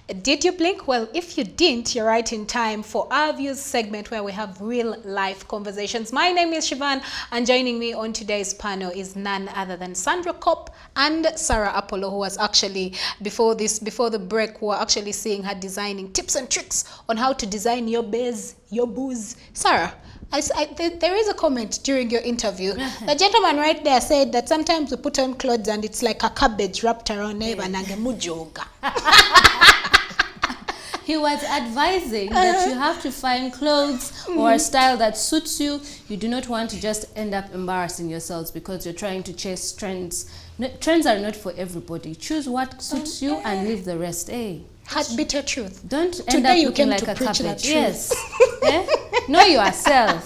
Did you blink? Well, if you didn't, you're right in time for our views segment where we have real life conversations. My name is Shivan, and joining me on today's panel is none other than Sandra Kopp and Sarah Apollo, who was actually, before the break, who were actually seeing her designing tips and tricks on how to design your base, your booze. Sarah, there is a comment during your interview. The gentleman right there said that sometimes we put on clothes and it's like a cabbage wrapped around mujoga. He was advising that you have to find clothes or a style that suits you. You do not want to just end up embarrassing yourselves because you're trying to chase trends. Trends are not for everybody. Choose what suits you and leave the rest. Hard bitter truth. Don't end up looking like a cabbage. Yes. Know yourself.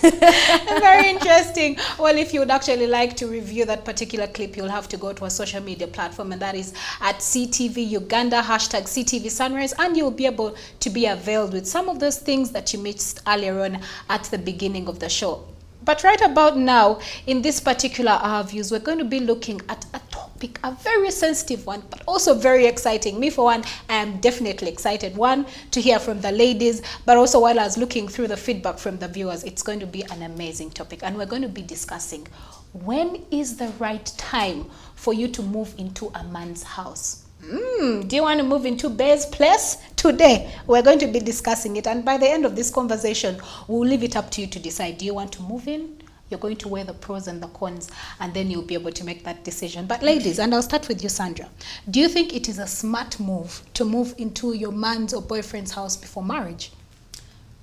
Very interesting. Well, if you would actually like to review that particular clip, you'll have to go to a social media platform, and that is at CTV Uganda, hashtag CTV Sunrise, and you'll be able to be availed with some of those things that you missed earlier on at the beginning of the show. But right about now, in this particular views, we're going to be looking at a topic, a very sensitive one, but also very exciting. Me, for one, I am definitely excited. One, to hear from the ladies, but also while I was looking through the feedback from the viewers, it's going to be an amazing topic. And we're going to be discussing, when is the right time for you to move into a man's house? Do you want to move into Bear's place? Today, we're going to be discussing it. And by the end of this conversation, we'll leave it up to you to decide. Do you want to move in? You're going to weigh the pros and the cons, and then you'll be able to make that decision. But ladies, and I'll start with you, Sandra, do you think it is a smart move to move into your man's or boyfriend's house before marriage?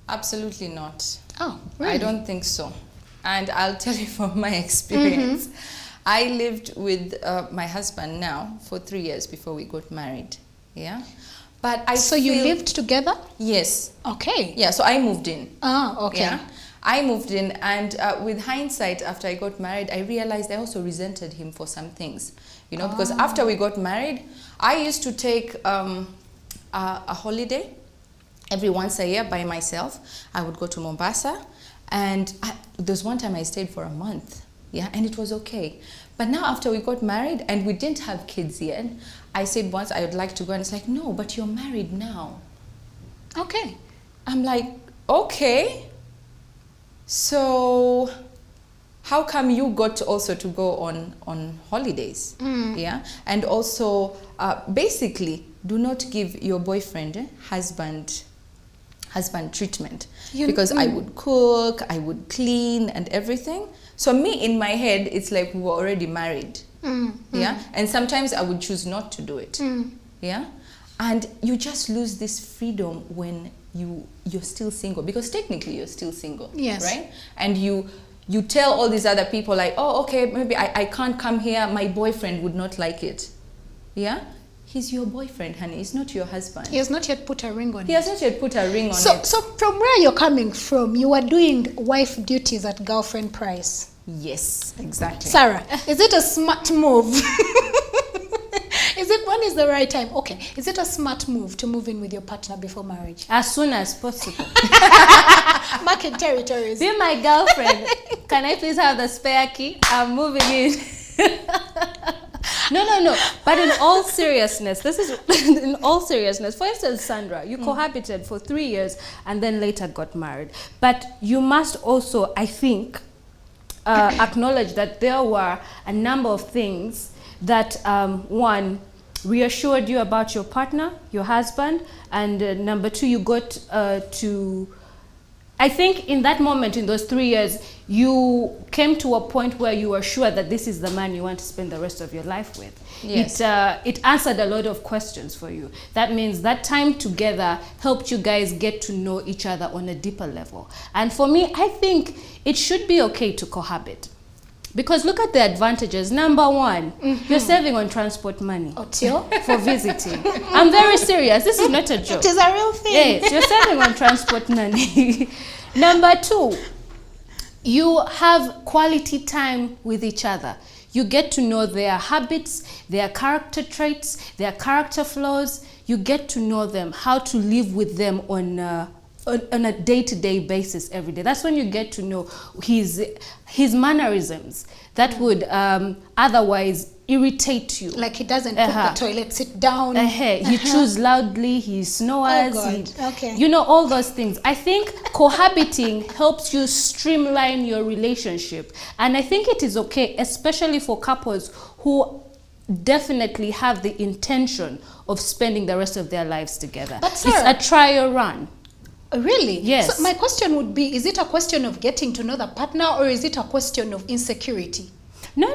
Absolutely not. Oh, really? I don't think so. And I'll tell you from my experience. I lived with my husband now for 3 years before we got married. Yeah. But So you lived together? Yes. Okay. Yeah, so I moved in. Ah, okay. Yeah. I moved in, and with hindsight, after I got married, I realized I also resented him for some things. You know, because after we got married, I used to take a holiday every once a year by myself. I would go to Mombasa, and there's one time I stayed for a month. Yeah, and it was okay. But now after we got married and we didn't have kids yet, I said once I would like to go, and it's like, no, but you're married now. Okay. I'm like, okay. So how come you got also to go on holidays? Yeah, and also basically do not give your boyfriend husband treatment, because I would cook, I would clean and everything. So me, in my head, it's like we were already married. Yeah, and sometimes I would choose not to do it. Yeah, and you just lose this freedom when you're still single, because technically you're still single. Yes. Right? And you tell all these other people like, oh, okay, maybe I can't come here, my boyfriend would not like it. Yeah? He's your boyfriend, honey. He's not your husband. He has not yet put a ring on it. He has not yet put a ring on it. So from where you're coming from, you are doing wife duties at girlfriend price. Yes, exactly. Sarah, is it a smart move? When is the right time? Okay, is it a smart move to move in with your partner before marriage? As soon as possible. Market territories. Be my girlfriend. Can I please have the spare key? I'm moving in. No. But in all seriousness, in all seriousness. For instance, Sandra, you cohabited for 3 years and then later got married. But you must also, I think, acknowledge that there were a number of things that, one, reassured you about your partner, your husband, and number two, you got to, I think in that moment, in those 3 years, you came to a point where you were sure that this is the man you want to spend the rest of your life with. Yes. It answered a lot of questions for you. That means that time together helped you guys get to know each other on a deeper level. And for me, I think it should be okay to cohabit. Because look at the advantages. Number one, you're saving on transport money for visiting. I'm very serious. This is not a joke. It is a real thing. Yes, you're saving on transport money. Number two, you have quality time with each other. You get to know their habits, their character traits, their character flaws. You get to know them, how to live with them on a day-to-day basis every day. That's when you get to know his mannerisms that would otherwise irritate you. Like he doesn't put the toilet sit down. He chews loudly, he snores. Oh God. Okay. You know, all those things. I think cohabiting helps you streamline your relationship. And I think it is okay, especially for couples who definitely have the intention of spending the rest of their lives together. But Sarah, it's a trial run. Really? Yes. So my question would be, is it a question of getting to know the partner, or is it a question of insecurity? No.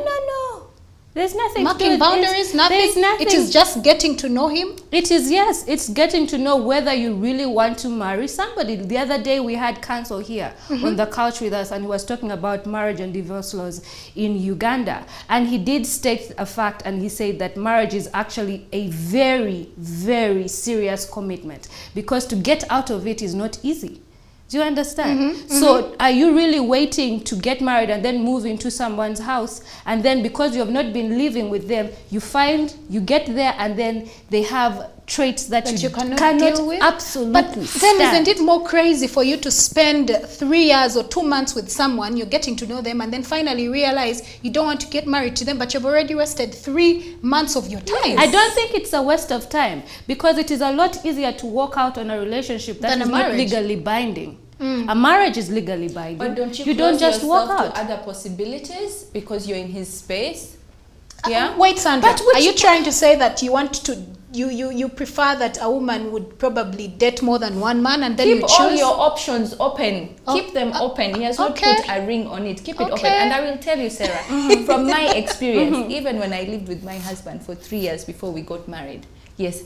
There's nothing to do Marking with boundaries, nothing. There's nothing. It is just getting to know him. It is, yes. It's getting to know whether you really want to marry somebody. The other day we had counsel here on the couch with us, and he was talking about marriage and divorce laws in Uganda. And he did state a fact, and he said that marriage is actually a very, very serious commitment, because to get out of it is not easy. Do you understand? So are you really waiting to get married and then move into someone's house, and then because you have not been living with them, you get there and then they have traits that you cannot deal with? Absolutely But then stand. isn't it more crazy for you to spend 3 years or 2 months with someone, you're getting to know them, and then finally realize you don't want to get married to them, but you've already wasted 3 months of your time? I don't think it's a waste of time, because it is a lot easier to walk out on a relationship that Than a is not marriage. legally binding. A marriage is legally binding. But don't don't just walk yourself out. to other possibilities because you're in his space? Yeah. Wait, Sandra, But which- are you trying to say that you want to, you prefer that a woman would probably date more than one man, and then you Keep choose? all your options open. Oh, Keep them open. He has not okay. put a ring on it. Keep it open. Okay. And I will tell you, Sarah, from my experience, even when I lived with my husband for 3 years before we got married, yes,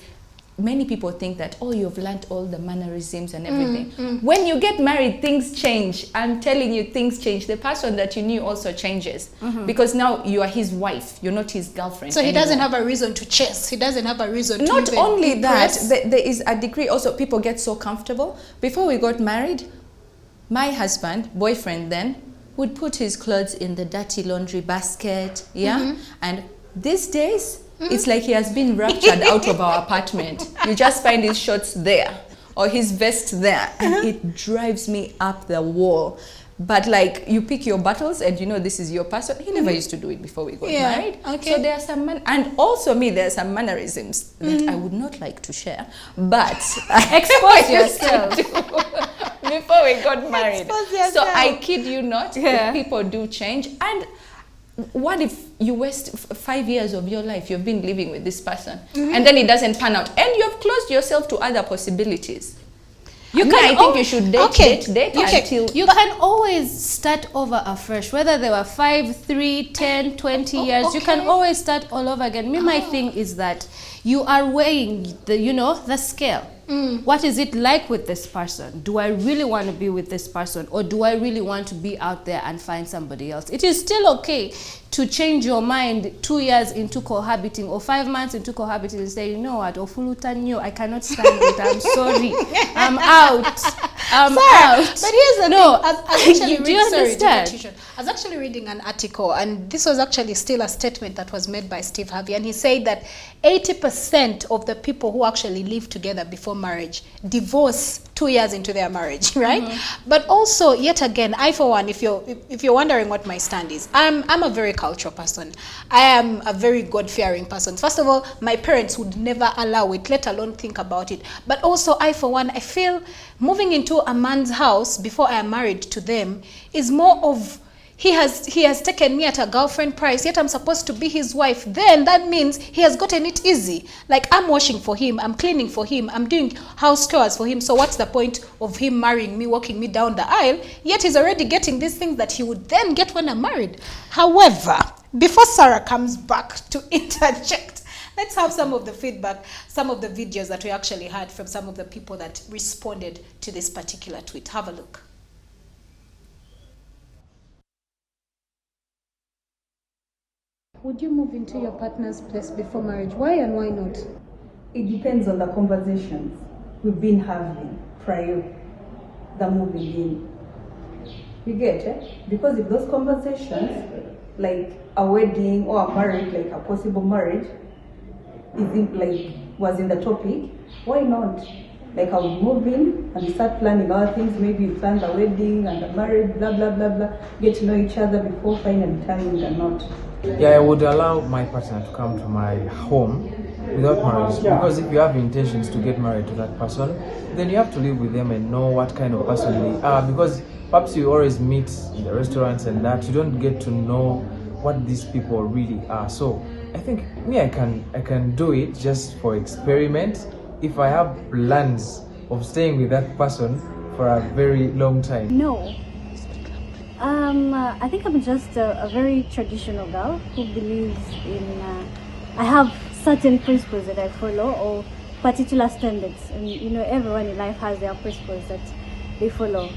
many people think that, oh, you've learned all the mannerisms and everything. When you get married, things change. I'm telling you, things change. The person that you knew also changes, because now you are his wife. You're not his girlfriend. So he anymore. doesn't have a reason to chase. He doesn't have a reason to Not even only impress. that, there is a degree also, people get so comfortable. Before we got married, my husband, boyfriend then, would put his clothes in the dirty laundry basket, and these days, it's like he has been raptured out of our apartment. You just find his shorts there, or his vest there, and it drives me up the wall. But like, you pick your battles and you know this is your person. He never used to do it before we got married. Okay. So there are some, and also me, there are some mannerisms that I would not like to share, but Expose yourself. before we got married. Expose So yourself. I kid you not, Yeah. people do change. And what if you waste 5 years of your life, you've been living with this person, and then it doesn't pan out, and you've closed yourself to other possibilities? You I can think you should date until... You can always start over afresh, whether they were 5, 3, 10, 20 years. You can okay. always start all over again. My thing is that you are weighing the scale. What is it like with this person? Do I really want to be with this person, or do I really want to be out there and find somebody else? It is still okay to change your mind 2 years into cohabiting, or 5 months into cohabiting, and say, you know what, Ofulutanyo, I cannot stand it. I'm sorry. I'm out. I'm out. But here's the thing. Do you understand? I was actually reading an article, and this was actually still a statement that was made by Steve Harvey, and he said that 80% of the people who actually live together before marriage divorce 2 years into their marriage, right? But also, yet again, I for one, if you're wondering what my stand is, I'm a very cultural person. I am a very God-fearing person. First of all, my parents would never allow it, let alone think about it. But also, I for one, I feel moving into a man's house before I am married to them is more of, he has taken me at a girlfriend price, yet I'm supposed to be his wife. Then that means he has gotten it easy. Like, I'm washing for him, I'm cleaning for him, I'm doing house chores for him. So what's the point of him marrying me, walking me down the aisle? Yet he's already getting these things that he would then get when I'm married. However, before Sarah comes back to interject, let's have some of the feedback, some of the videos that we actually had from some of the people that responded to this particular tweet. Have a look. Would you move into your partner's place before marriage? Why and why not? It depends on the conversations we've been having prior the moving in. You get it? Because if those conversations, like a wedding or a marriage, like a possible marriage, was in the topic, why not? Like, I would move in and start planning other things. Maybe plan the wedding and the marriage, blah blah blah blah. Get to know each other before finally telling or not. Yeah, I would allow my partner to come to my home without marriage, because if you have intentions to get married to that person, then you have to live with them and know what kind of person they are, because perhaps you always meet in the restaurants and that you don't get to know what these people really are. So I think me, I can do it just for experiment if I have plans of staying with that person for a very long time. No. I think I'm just a very traditional girl who believes in. I have certain principles that I follow, or particular standards, and everyone in life has their principles that they follow.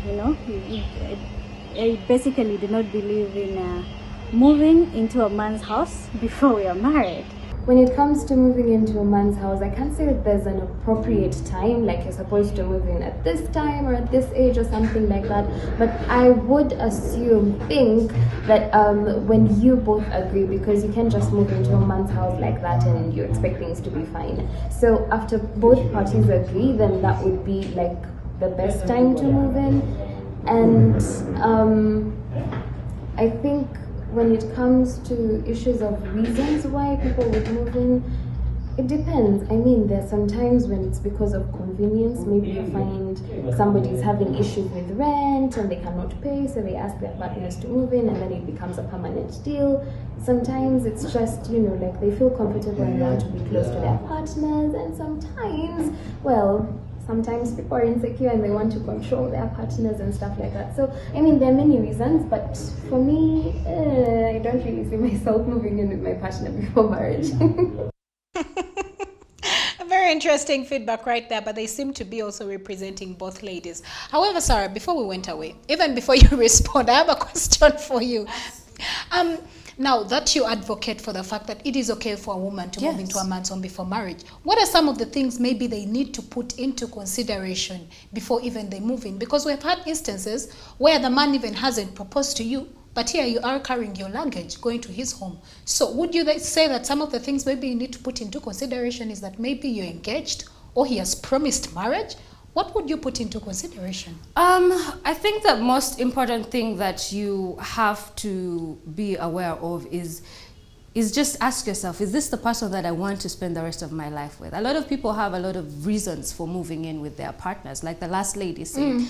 I basically do not believe in moving into a man's house before we are married. When it comes to moving into a man's house, I can't say that there's an appropriate time, like you're supposed to move in at this time or at this age or something like that. But I would think that when you both agree, because you can't just move into a man's house like that and you expect things to be fine. So after both parties agree, then that would be like the best time to move in. And I think when it comes to issues of reasons why people would move in, it depends. I mean, there's some times when it's because of convenience. Maybe you find somebody's having issues with rent and they cannot pay, so they ask their partners to move in, and then it becomes a permanent deal. Sometimes it's just, like they feel comfortable and want to be close to their partners, and sometimes people are insecure and they want to control their partners and stuff like that. So, I mean, there are many reasons, but for me, I don't really see myself moving in with my partner before marriage. Very interesting feedback right there, but they seem to be also representing both ladies. However, Sarah, before we went away, even before you respond, I have a question for you. Now that you advocate for the fact that it is okay for a woman to move into a man's home before marriage, what are some of the things maybe they need to put into consideration before even they move in? Because we've had instances where the man even hasn't proposed to you, but here you are carrying your luggage, going to his home. So would you say that some of the things maybe you need to put into consideration is that maybe you're engaged or he has promised marriage? What would you put into consideration? I think the most important thing that you have to be aware of is just ask yourself, is this the person that I want to spend the rest of my life with? A lot of people have a lot of reasons for moving in with their partners. Like the last lady said,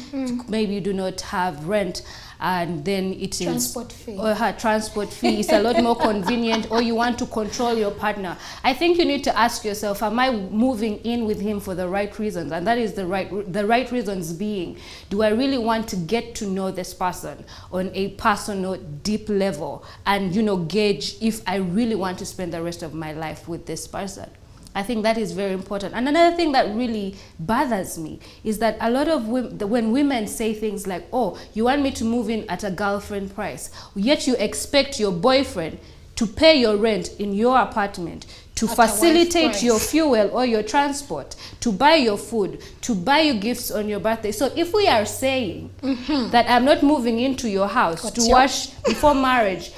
maybe you do not have rent, and then it is transport fee. Or her transport fee is a lot more convenient, or you want to control your partner. I think you need to ask yourself, am I moving in with him for the right reasons? And that is the right reasons being, do I really want to get to know this person on a personal, deep level, and gauge if I really want to spend the rest of my life with this person? I think that is very important. And another thing that really bothers me is that a lot of when women say things like, oh, you want me to move in at a girlfriend price, yet you expect your boyfriend to pay your rent in your apartment, to facilitate your fuel or your transport, to buy your food, to buy you gifts on your birthday. So if we are saying that I'm not moving into your house to wash before marriage,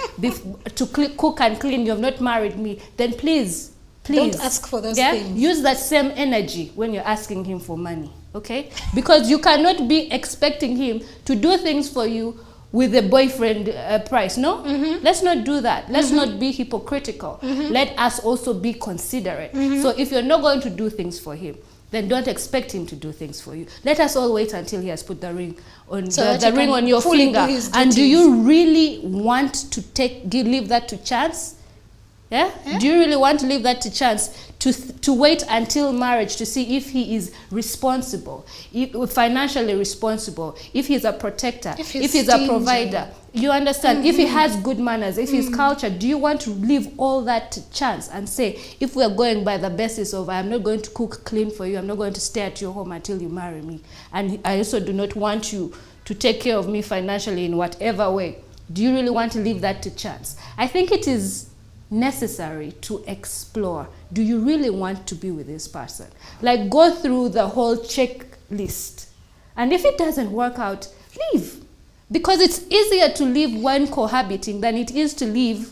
to cook and clean, you have not married me, then please, don't ask for those things. Use that same energy when you're asking him for money, okay? Because you cannot be expecting him to do things for you with a boyfriend price, no? Let's not do that. Let's not be hypocritical. Let us also be considerate. So if you're not going to do things for him, then don't expect him to do things for you. Let us all wait until he has put the ring on the ring on your finger. And do you really want to leave that to chance? Yeah? Do you really want to leave that to chance to wait until marriage to see if he is responsible, financially responsible, if he's a protector, if he's a provider? You understand? If he has good manners, if he's cultured, do you want to leave all that to chance and say, if we're going by the basis of I'm not going to cook, clean for you, I'm not going to stay at your home until you marry me, and I also do not want you to take care of me financially in whatever way, do you really want to leave that to chance? I think it is necessary to explore. Do you really want to be with this person? Like, go through the whole checklist, and if it doesn't work out, leave, because it's easier to leave when cohabiting than it is to leave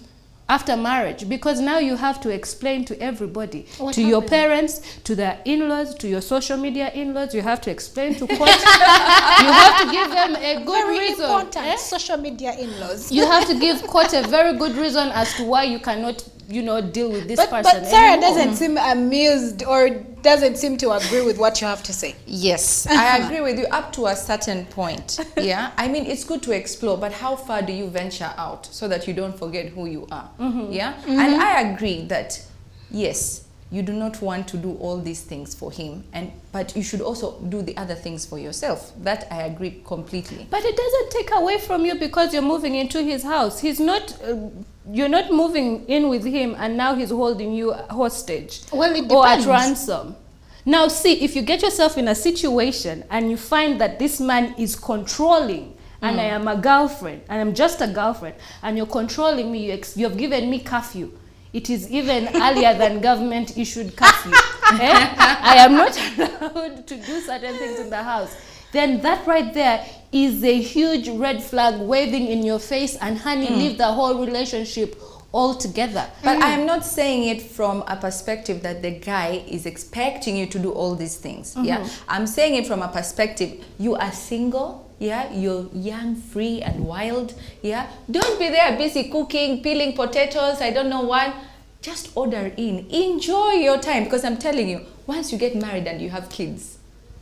after marriage, because now you have to explain to everybody, What to your happened? parents, to their in-laws, to your social media in-laws. You have to explain to court. You have to give them a good Very reason. important. Social media in-laws. You have to give court a very good reason as to why you cannot, deal with this person. But Sarah anymore. doesn't seem amused or doesn't seem to agree with what you have to say. Yes, I agree with you up to a certain point. Yeah, I mean, it's good to explore, but how far do you venture out so that you don't forget who you are? Yeah, and I agree that yes, you do not want to do all these things for him, but you should also do the other things for yourself. That I agree completely. But it doesn't take away from you because you're moving into his house. He's not. You're not moving in with him and now he's holding you hostage. Well, it or at depends. ransom. Now, see, if you get yourself in a situation and you find that this man is controlling, and I am a girlfriend, and I'm just a girlfriend, and you're controlling me, you've given me curfew. It is even earlier than government issued curfew. I am not allowed to do certain things in the house. Then that right there is a huge red flag waving in your face, and honey, leave the whole relationship altogether. But I am not saying it from a perspective that the guy is expecting you to do all these things. Yeah, I'm saying it from a perspective, you are single. Yeah, you're young, free and wild. Yeah, don't be there busy cooking, peeling potatoes, I don't know what. Just order in, enjoy your time, because I'm telling you, once you get married and you have kids,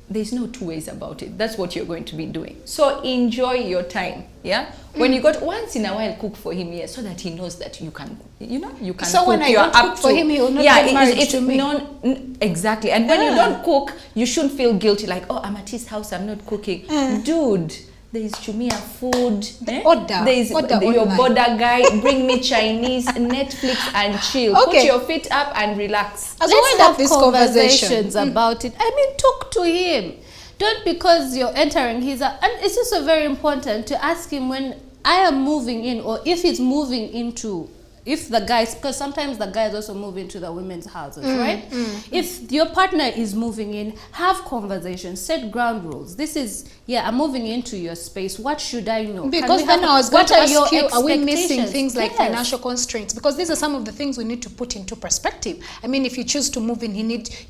there's no two ways about it. That's what you're going to be doing. So enjoy your time. Yeah, when you got once in a while, cook for him, so that he knows that you can, you can. So cook. when I You're don't up cook for to- him, he will not yeah, get married it's to me. exactly. And when you don't cook, you shouldn't feel guilty. Like, oh, I'm at his house, I'm not cooking, dude. There is Chumia food. Order. There is Order your online. border guy. Bring me Chinese, Netflix, and chill. Okay. Put your feet up and relax. As Let's we wind have up this conversation. conversations about it. I mean, talk to him. Don't, because you're entering his... And it's also very important to ask him when I am moving in, or if he's moving into... If the guys, because sometimes the guys also move into the women's houses, right? If your partner is moving in, have conversations, set ground rules. This is, I'm moving into your space. What should I know? Can Because we then have- I was going what to are your ask you, are we missing expectations? things like Yes. financial constraints? Because these are some of the things we need to put into perspective. I mean, if you choose to move in, you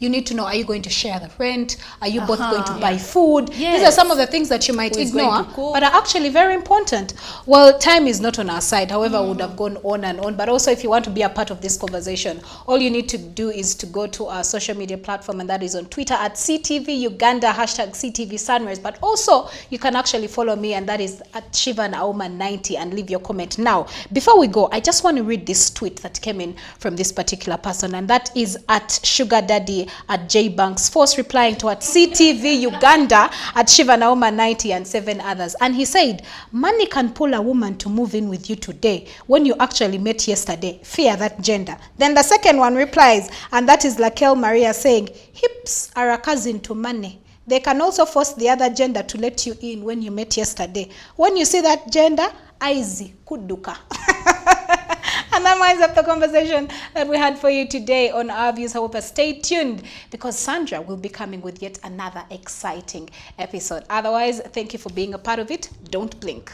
need to know, are you going to share the rent? Are you both going to buy food? These are Yes. some of the things that you might Who is going ignore, to cook? but are actually very important. Well, time is not on our side. However, I would have gone on and on. But also, if you want to be a part of this conversation, all you need to do is to go to our social media platform, and that is on Twitter at CTV Uganda, #CTV Sunrise. But also, you can actually follow me, and that is at Shivanauma90, and leave your comment. Now, before we go, I just want to read this tweet that came in from this particular person, and that is at Sugar Daddy at JBanks Force, replying to at CTV Uganda at Shivanauma90 and 7 others. And he said, money can pull a woman to move in with you today when you actually met yesterday. Fear that gender. Then the second one replies, and that is Lakel Maria, saying, hips are a cousin to money. They can also force the other gender to let you in when you met yesterday. When you see that gender, aizi kuduka. And that winds up the conversation that we had for you today on Our Views. However, stay tuned, because Sandra will be coming with yet another exciting episode. Otherwise, thank you for being a part of it. Don't blink.